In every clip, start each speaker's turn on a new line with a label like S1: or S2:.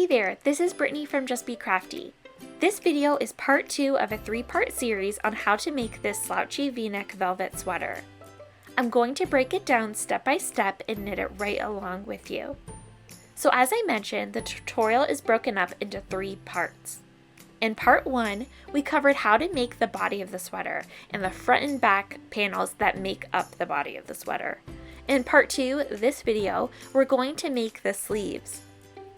S1: there, this is Brittany from Just Be Crafty. This video is part 2 of a 3-part series on how to make this slouchy V-neck velvet sweater. I'm going to break it down step by step and knit it right along with you. So as I mentioned, the tutorial is broken up into 3 parts. In part 1, we covered how to make the body of the sweater and the front and back panels that make up the body of the sweater. In part 2, this video, we're going to make the sleeves.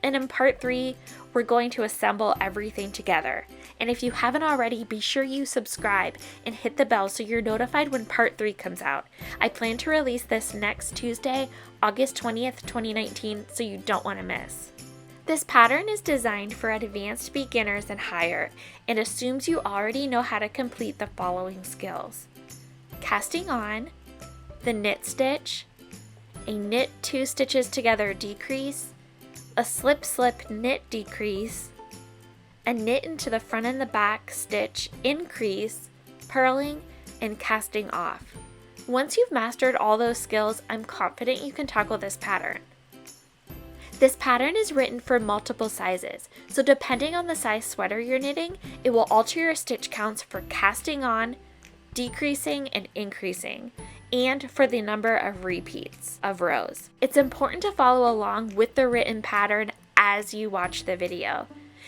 S1: And in part 3, we're going to assemble everything together. And if you haven't already, be sure you subscribe and hit the bell so you're notified when part 3 comes out. I plan to release this next Tuesday, August 20th, 2019, so you don't want to miss. This pattern is designed for advanced beginners and higher and assumes you already know how to complete the following skills: casting on, the knit stitch, a knit 2 stitches together decrease, a slip knit decrease, a knit into the front and the back stitch increase, purling, and casting off. Once you've mastered all those skills, I'm confident you can tackle this pattern. This pattern is written for multiple sizes, so depending on the size sweater you're knitting, it will alter your stitch counts for casting on, decreasing, and increasing, and for the number of repeats of rows. It's important to follow along with the written pattern as you watch the video.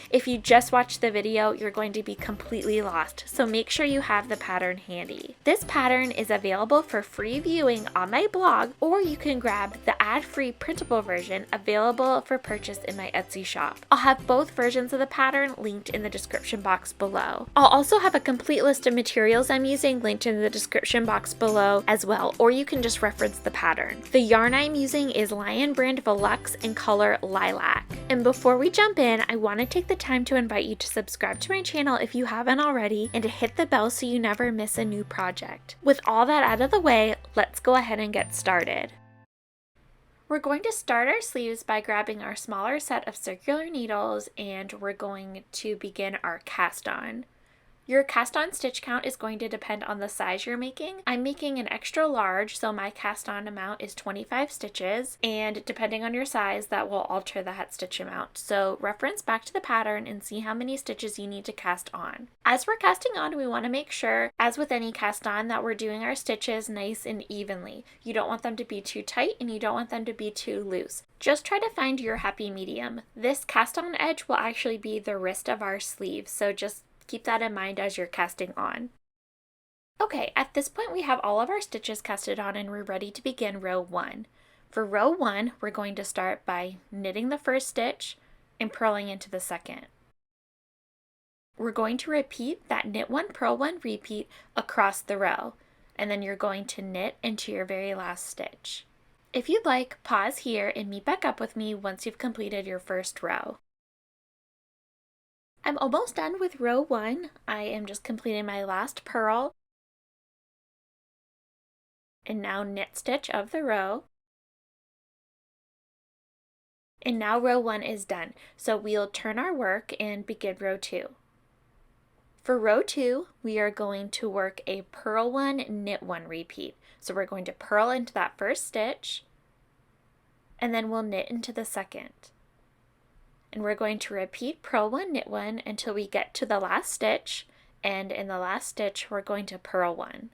S1: If you just watch the video, you're going to be completely lost, so make sure you have the pattern handy. This pattern is available for free viewing on my blog, or you can grab the ad-free printable version available for purchase in my Etsy shop. I'll have both versions of the pattern linked in the description box below. I'll also have a complete list of materials I'm using linked in the description box below as well, or you can just reference the pattern. The yarn I'm using is Lion Brand Velux in color Lilac. And before we jump in, I want to take the time to invite you to subscribe to my channel if you haven't already, and to hit the bell so you never miss a new project. With all that out of the way, let's go ahead and get started. We're going to start our sleeves by grabbing our smaller set of circular needles, and we're going to begin our cast on. Your cast on stitch count is going to depend on the size you're making. I'm making an extra large, so my cast on amount is 25 stitches, and depending on your size, that will alter that stitch amount. So reference back to the pattern and see how many stitches you need to cast on. As we're casting on, we want to make sure, as with any cast on, that we're doing our stitches nice and evenly. You don't want them to be too tight and you don't want them to be too loose. Just try to find your happy medium. This cast on edge will actually be the wrist of our sleeve, so just keep that in mind as you're casting on. Okay, at this point we have all of our stitches casted on and we're ready to begin row 1. For row 1, we're going to start by knitting the first stitch and purling into the second. We're going to repeat that knit 1, purl 1 repeat across the row, and then you're going to knit into your very last stitch. If you'd like, pause here and meet back up with me once you've completed your first row. I'm almost done with row 1. I am just completing my last purl. And now knit stitch of the row. And now row 1 is done. So we'll turn our work and begin row 2. For row 2, we are going to work a purl 1, knit 1 repeat. So we're going to purl into that first stitch, and then we'll knit into the second. And we're going to repeat purl 1, knit 1 until we get to the last stitch, and in the last stitch we're going to purl 1.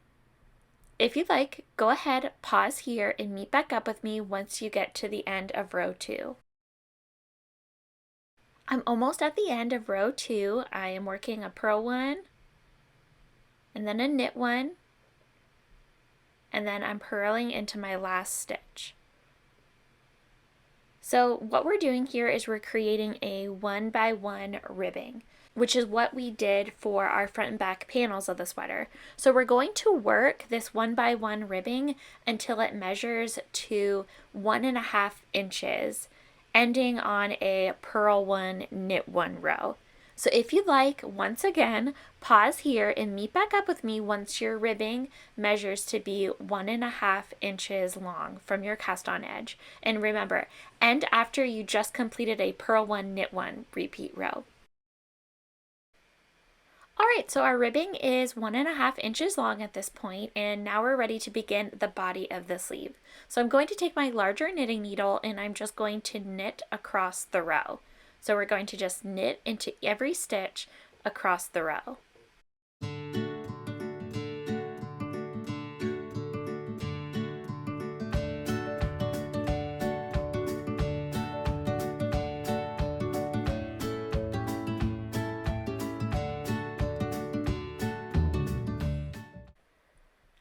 S1: If you'd like, go ahead, pause here, and meet back up with me once you get to the end of row 2. I'm almost at the end of row 2. I am working a purl 1, and then a knit 1, and then I'm purling into my last stitch. So what we're doing here is we're creating a 1 by 1 ribbing, which is what we did for our front and back panels of the sweater. So we're going to work this 1 by 1 ribbing until it measures to 1.5 inches, ending on a purl 1, knit 1 row. So if you'd like, once again, pause here and meet back up with me once your ribbing measures to be 1.5 inches long from your cast on edge. And remember, end after you just completed a purl 1, knit 1 repeat row. Alright, so our ribbing is 1.5 inches long at this point, and now we're ready to begin the body of the sleeve. So I'm going to take my larger knitting needle and I'm just going to knit across the row. So we're going to just knit into every stitch across the row.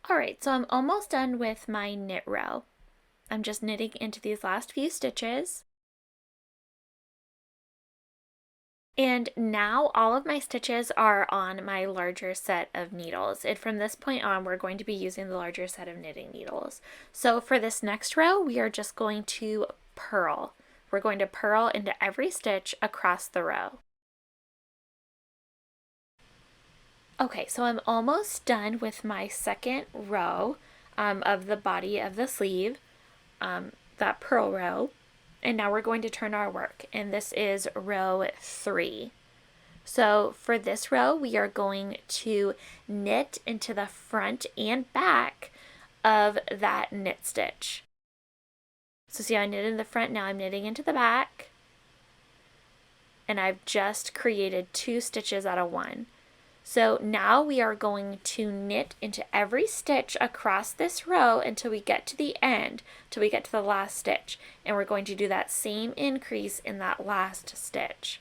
S1: Alright, so I'm almost done with my knit row. I'm just knitting into these last few stitches. And now all of my stitches are on my larger set of needles. And from this point on, we're going to be using the larger set of knitting needles. So for this next row, we are just going to purl. We're going to purl into every stitch across the row. Okay, so I'm almost done with my second row of the body of the sleeve, that purl row. And now we're going to turn our work, and this is row 3. So for this row, we are going to knit into the front and back of that knit stitch. So see how I knitted in the front, now I'm knitting into the back, and I've just created 2 stitches out of 1. So now we are going to knit into every stitch across this row until we get to the end, till we get to the last stitch. And we're going to do that same increase in that last stitch.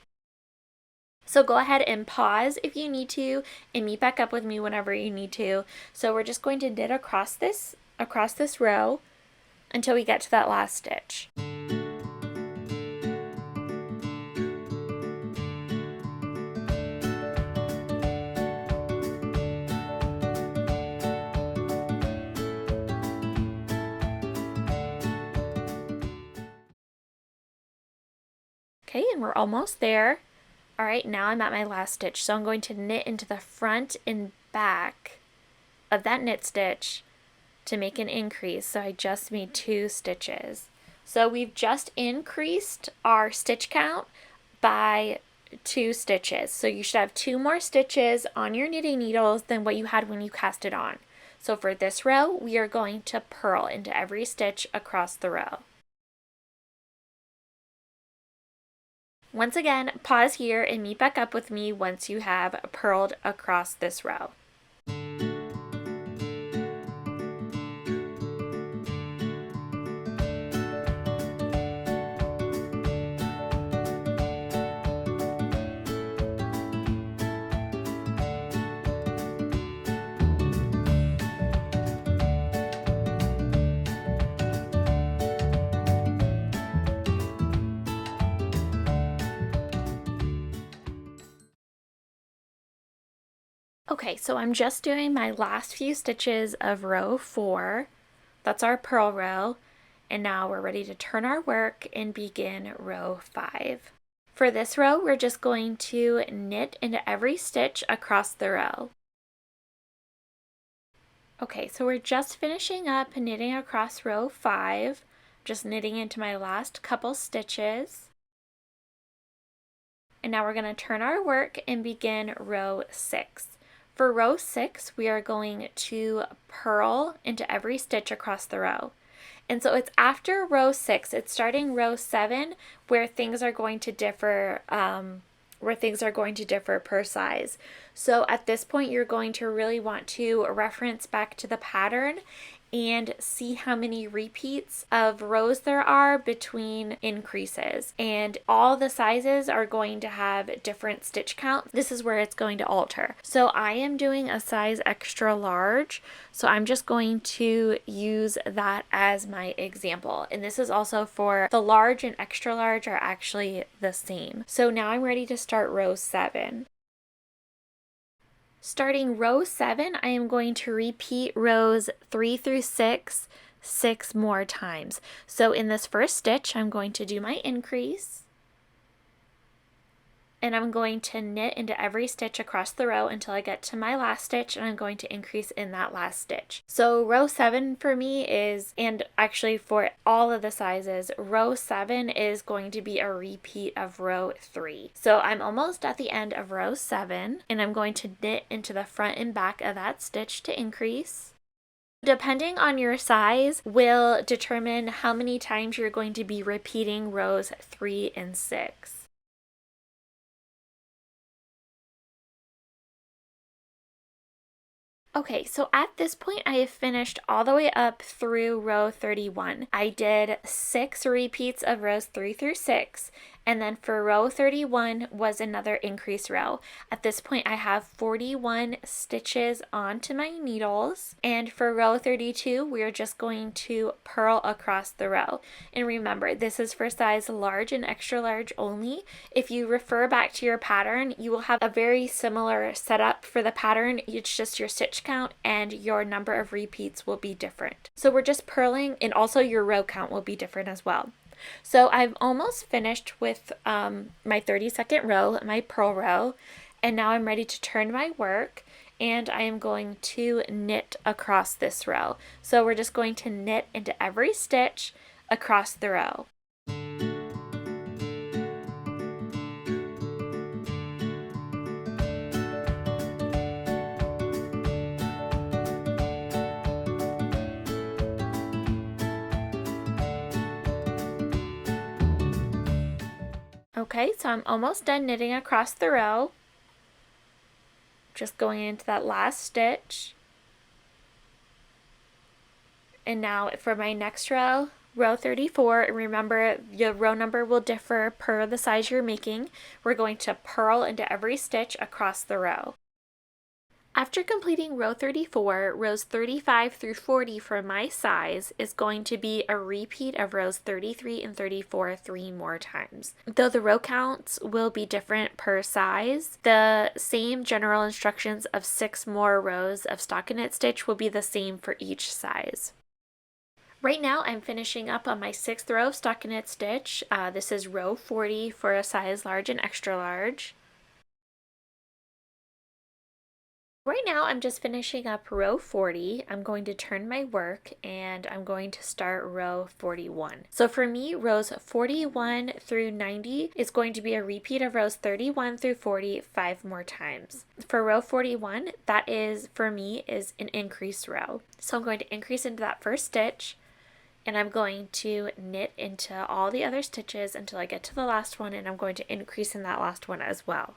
S1: So go ahead and pause if you need to, and meet back up with me whenever you need to. So we're just going to knit across this row until we get to that last stitch. Okay, and we're almost there. All right, now I'm at my last stitch. So I'm going to knit into the front and back of that knit stitch to make an increase. So I just made 2 stitches. So we've just increased our stitch count by 2 stitches. So you should have 2 more stitches on your knitting needles than what you had when you cast it on. So for this row, we are going to purl into every stitch across the row. Once again, pause here and meet back up with me once you have purled across this row. Okay, so I'm just doing my last few stitches of row 4. That's our purl row. And now we're ready to turn our work and begin row 5. For this row, we're just going to knit into every stitch across the row. Okay, so we're just finishing up knitting across row 5, just knitting into my last couple stitches. And now we're going to turn our work and begin row 6. For row 6, we are going to purl into every stitch across the row. And so it's after row 6, it's starting row 7 where things are going to differ per size. So at this point, you're going to really want to reference back to the pattern and see how many repeats of rows there are between increases. And all the sizes are going to have different stitch count. This is where it's going to alter. So I am doing a size extra large, so I'm just going to use that as my example. And this is also for the large and extra large are actually the same. So now I'm ready to start row 7. Starting row 7, I am going to repeat rows 3 through 6 more times. So in this first stitch, I'm going to do my increase, and I'm going to knit into every stitch across the row until I get to my last stitch, and I'm going to increase in that last stitch. So row 7 for me is, and actually for all of the sizes, row 7 is going to be a repeat of row 3. So I'm almost at the end of row 7, and I'm going to knit into the front and back of that stitch to increase. Depending on your size will determine how many times you're going to be repeating rows 3 and 6. Okay, so at this point I have finished all the way up through row 31. I did 6 repeats of rows 3 through 6, and then for row 31 was another increase row. At this point I have 41 stitches onto my needles, and for row 32 we're just going to purl across the row. And remember, this is for size large and extra large only. If you refer back to your pattern, you will have a very similar setup for the pattern. It's just your stitch count and your number of repeats will be different. So we're just purling, and also your row count will be different as well. So I've almost finished with my 32nd row, my purl row, and now I'm ready to turn my work, and I am going to knit across this row. So we're just going to knit into every stitch across the row. Okay, so I'm almost done knitting across the row. Just going into that last stitch. And now for my next row, row 34, remember your row number will differ per the size you're making. We're going to purl into every stitch across the row. After completing row 34, rows 35 through 40 for my size is going to be a repeat of rows 33 and 34 3 more times. Though the row counts will be different per size, the same general instructions of 6 more rows of stockinette stitch will be the same for each size. Right now I'm finishing up on my 6th row of stockinette stitch. This is row 40 for a size large and extra large. Right now I'm just finishing up row 40. I'm going to turn my work and I'm going to start row 41. So for me, rows 41 through 90 is going to be a repeat of rows 31 through 40 5 more times. For row 41, that is, for me, is an increase row. So I'm going to increase into that first stitch, and I'm going to knit into all the other stitches until I get to the last one, and I'm going to increase in that last one as well.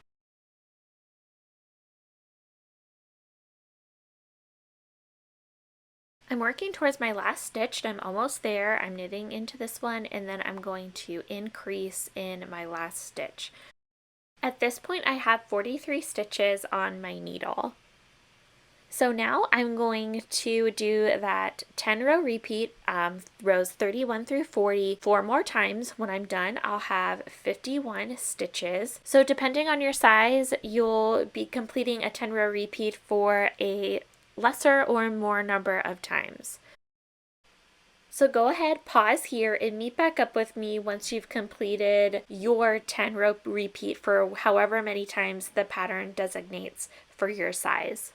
S1: I'm working towards my last stitch and I'm almost there. I'm knitting into this one and then I'm going to increase in my last stitch. At this point I have 43 stitches on my needle. So now I'm going to do that 10 row repeat, rows 31 through 40, 4 more times. When I'm done, I'll have 51 stitches. So depending on your size, you'll be completing a 10 row repeat for a lesser or more number of times. So go ahead, pause here, and meet back up with me once you've completed your 10 row repeat for however many times the pattern designates for your size.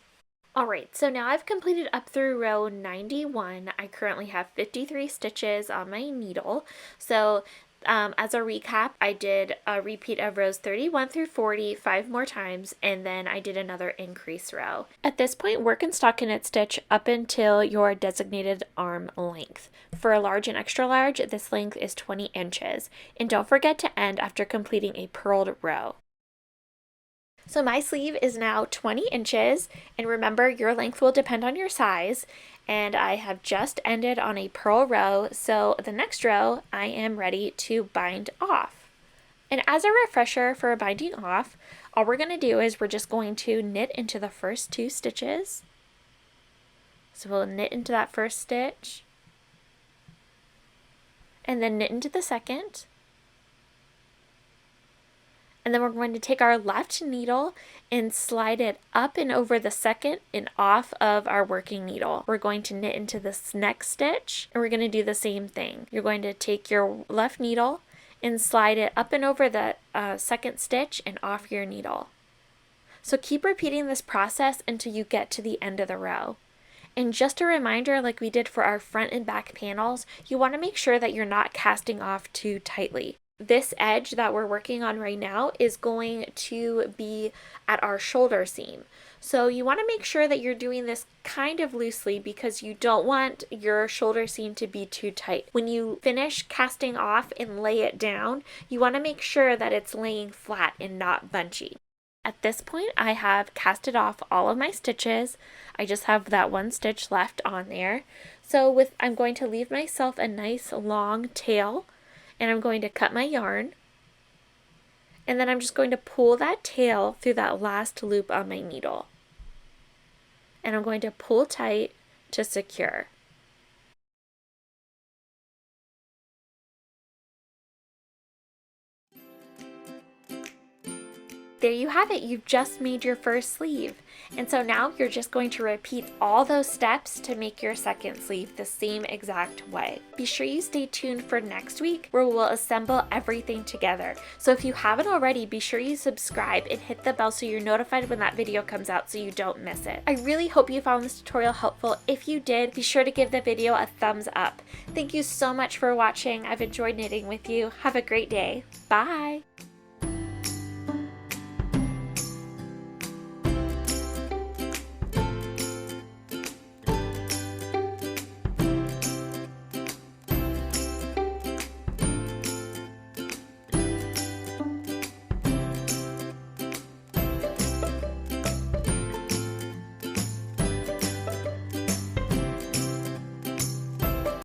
S1: Alright, so now I've completed up through row 91. I currently have 53 stitches on my needle. So as a recap, I did a repeat of rows 31 through 40 5 more times, and then I did another increase row. At this point, work in stockinette stitch up until your designated arm length. For a large and extra large, this length is 20 inches. And don't forget to end after completing a purled row. So my sleeve is now 20 inches, and remember your length will depend on your size, and I have just ended on a purl row, so the next row I am ready to bind off. And as a refresher for binding off, all we're going to do is we're just going to knit into the first 2 stitches. So we'll knit into that first stitch, and then knit into the second. And then we're going to take our left needle and slide it up and over the second and off of our working needle. We're going to knit into this next stitch, and we're going to do the same thing. You're going to take your left needle and slide it up and over the second stitch and off your needle. So keep repeating this process until you get to the end of the row. And just a reminder, like we did for our front and back panels, you want to make sure that you're not casting off too tightly. This edge that we're working on right now is going to be at our shoulder seam. So you want to make sure that you're doing this kind of loosely because you don't want your shoulder seam to be too tight. When you finish casting off and lay it down, you want to make sure that it's laying flat and not bunchy. At this point, I have casted off all of my stitches. I just have that one stitch left on there. So I'm going to leave myself a nice long tail, and I'm going to cut my yarn. And then I'm just going to pull that tail through that last loop on my needle. And I'm going to pull tight to secure. There you have it, you've just made your first sleeve. And so now you're just going to repeat all those steps to make your second sleeve the same exact way. Be sure you stay tuned for next week where we'll assemble everything together. So if you haven't already, be sure you subscribe and hit the bell so you're notified when that video comes out so you don't miss it. I really hope you found this tutorial helpful. If you did, be sure to give the video a thumbs up. Thank you so much for watching. I've enjoyed knitting with you. Have a great day. Bye!